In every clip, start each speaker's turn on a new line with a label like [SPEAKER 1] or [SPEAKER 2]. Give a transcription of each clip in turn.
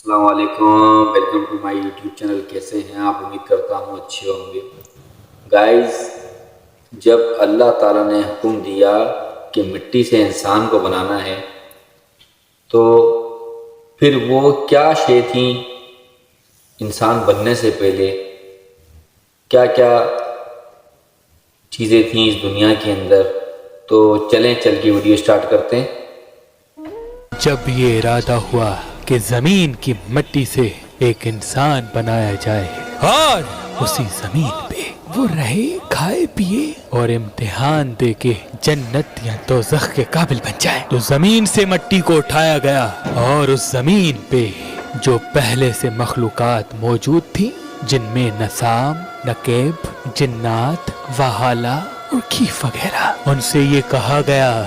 [SPEAKER 1] السلام علیکم، welcome to my YouTube channel. کیسے ہیں آپ؟ امید کرتا ہوں اچھے ہوں گے۔ گائز، جب اللہ تعالیٰ نے حکم دیا کہ مٹی سے انسان کو بنانا ہے تو پھر وہ کیا شے تھیں انسان بننے سے پہلے، کیا کیا چیزیں تھیں اس دنیا کے اندر، تو چلیں چل کے ویڈیو سٹارٹ کرتے ہیں۔
[SPEAKER 2] جب یہ ارادہ ہوا کہ زمین کی مٹی سے ایک انسان بنایا جائے اور اسی زمین پہ وہ رہے، کھائے پیے اور امتحان دے کے جنت یا دوزخ کے قابل بن جائے، تو زمین سے مٹی کو اٹھایا گیا اور اس زمین پہ جو پہلے سے مخلوقات موجود تھی، جن میں نسام، نکیب، جنات، وحالہ اور کیف وغیرہ، ان سے یہ کہا گیا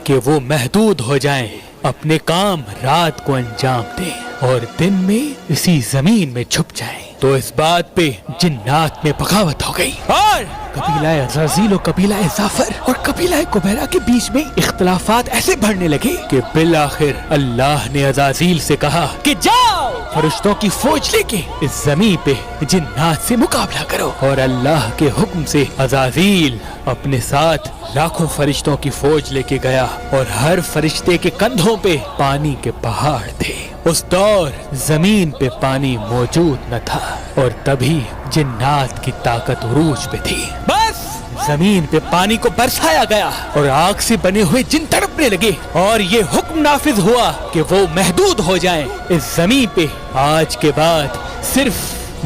[SPEAKER 2] کہ وہ محدود ہو جائیں، اپنے کام رات کو انجام دیں اور دن میں اسی زمین میں چھپ جائیں۔ تو اس بات پہ جنات میں بغاوت ہو گئی اور قبیلہ عزازیل و قبیلہ ظافر اور قبیلہ کبیرہ کے بیچ میں اختلافات ایسے بڑھنے لگے کہ بالآخر اللہ نے عزازیل سے کہا کہ جاؤ، فرشتوں کی فوج لے کے اس زمین پہ جنات سے مقابلہ کرو۔ اور اللہ کے حکم سے عزازیل اپنے ساتھ لاکھوں فرشتوں کی فوج لے کے گیا اور ہر فرشتے کے کندھوں پہ پانی کے پہاڑ تھے۔ اس دور زمین پہ پانی موجود نہ تھا اور تبھی جنات کی طاقت عروج پہ تھی۔ بس زمین پہ پانی کو برسایا گیا اور آگ سے بنے ہوئے جن تڑپنے لگے اور یہ حکم نافذ ہوا کہ وہ محدود ہو جائیں اس زمین پہ۔ آج کے بعد صرف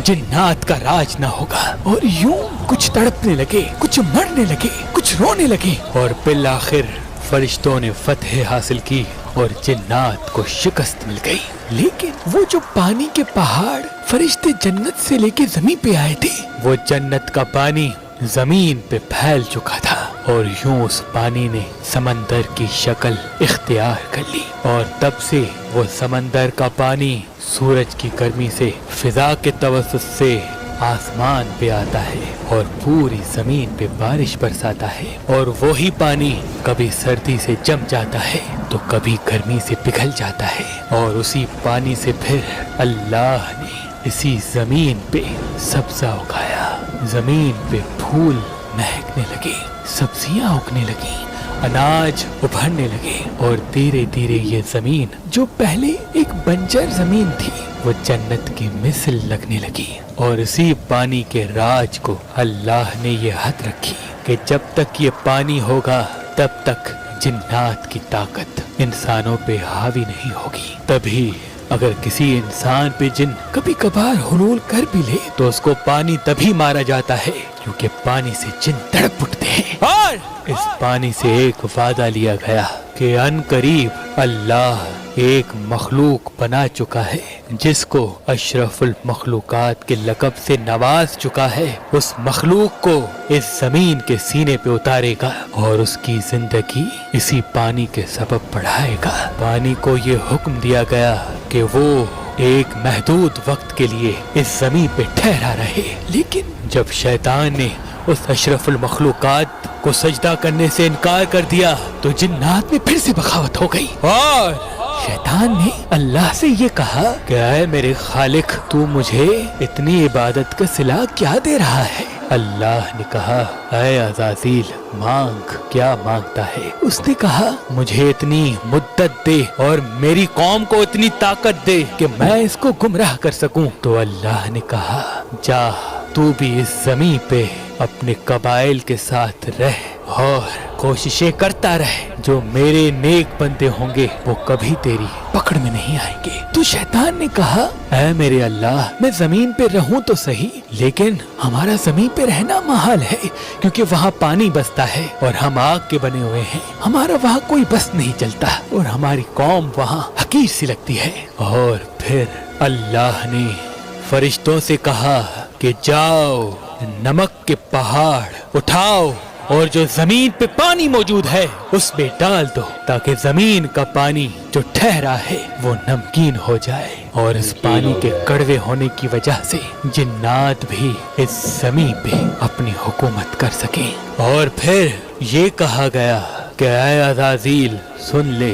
[SPEAKER 2] جنات کا راج نہ ہوگا۔ اور یوں کچھ تڑپنے لگے، کچھ مرنے لگے، کچھ رونے لگے اور بالآخر فرشتوں نے فتح حاصل کی اور جنات کو شکست مل گئی۔ لیکن وہ جو پانی کے پہاڑ فرشتے جنت سے لے کے زمین پہ آئے تھے، وہ جنت کا پانی زمین پہ پھیل چکا تھا اور یوں اس پانی نے سمندر کی شکل اختیار کر لی، اور تب سے وہ سمندر کا پانی سورج کی گرمی سے فضا کے توسط سے آسمان پہ آتا ہے اور پوری زمین پہ بارش برساتا ہے، اور وہی پانی کبھی سردی سے جم جاتا ہے تو کبھی گرمی سے پگھل جاتا ہے، اور اسی پانی سے پھر اللہ نے اسی زمین پہ سبزہ اگایا۔ زمین پہ پھول مہکنے لگے، سبزیاں اگنے لگیں، اناج ابھرنے لگے، اور دھیرے دھیرے یہ زمین جو پہلے ایک بنجر زمین تھی وہ جنت کی مثل لگنے لگی۔ اور اسی پانی کے راج کو اللہ نے یہ حد رکھی کہ جب تک یہ پانی ہوگا تب تک جنات کی طاقت انسانوں پہ حاوی نہیں ہوگی۔ تبھی اگر کسی انسان پہ جن کبھی کبھار حلول کر بھی لے تو اس کو پانی تبھی مارا جاتا ہے کیونکہ پانی سے جن تڑپ اٹھتے ہیں۔ اور اس پانی سے ایک وعدہ لیا گیا کہ ان قریب اللہ ایک مخلوق بنا چکا ہے جس کو اشرف المخلوقات کے لقب سے نواز چکا ہے۔ اس مخلوق کو اس زمین کے سینے پہ اتارے گا اور اس کی زندگی اسی پانی کے سبب بڑھائے گا۔ پانی کو یہ حکم دیا گیا کہ وہ ایک محدود وقت کے لیے اس زمین پہ ٹھہرا رہے، لیکن جب شیطان نے اس اشرف المخلوقات کو سجدہ کرنے سے انکار کر دیا تو جنات میں پھر سے بغاوت ہو گئی، اور شیطان نے اللہ سے یہ کہا کہ اے میرے خالق، تو مجھے اتنی عبادت کا صلہ کیا دے رہا ہے؟ اللہ نے کہا اے عزازیل، مانگ، کیا مانگتا ہے؟ اس نے کہا مجھے اتنی مدت دے اور میری قوم کو اتنی طاقت دے کہ میں اس کو گمراہ کر سکوں۔ تو اللہ نے کہا جا، تو بھی اس زمین پہ اپنے قبائل کے ساتھ رہ اور کوششیں کرتا رہ، جو میرے نیک بندے ہوں گے وہ کبھی تیری پکڑ میں نہیں آئیں گے۔ تو شیطان نے کہا اے میرے اللہ، میں زمین پہ رہوں تو صحیح، لیکن ہمارا زمین پہ رہنا محال ہے کیونکہ وہاں پانی بستا ہے اور ہم آگ کے بنے ہوئے ہیں، ہمارا وہاں کوئی بس نہیں چلتا اور ہماری قوم وہاں حقیر سی لگتی ہے۔ اور پھر اللہ نے فرشتوں سے کہا کہ جاؤ، نمک کے پہاڑ اٹھاؤ اور جو زمین پہ پانی موجود ہے اس میں ڈال دو تاکہ زمین کا پانی جو ٹھہرا ہے وہ نمکین ہو جائے، اور اس پانی کے کڑوے ہونے کی وجہ سے جنات بھی اس زمین پہ اپنی حکومت کر سکیں۔ اور پھر یہ کہا گیا کہ اے عزازیل سن لے،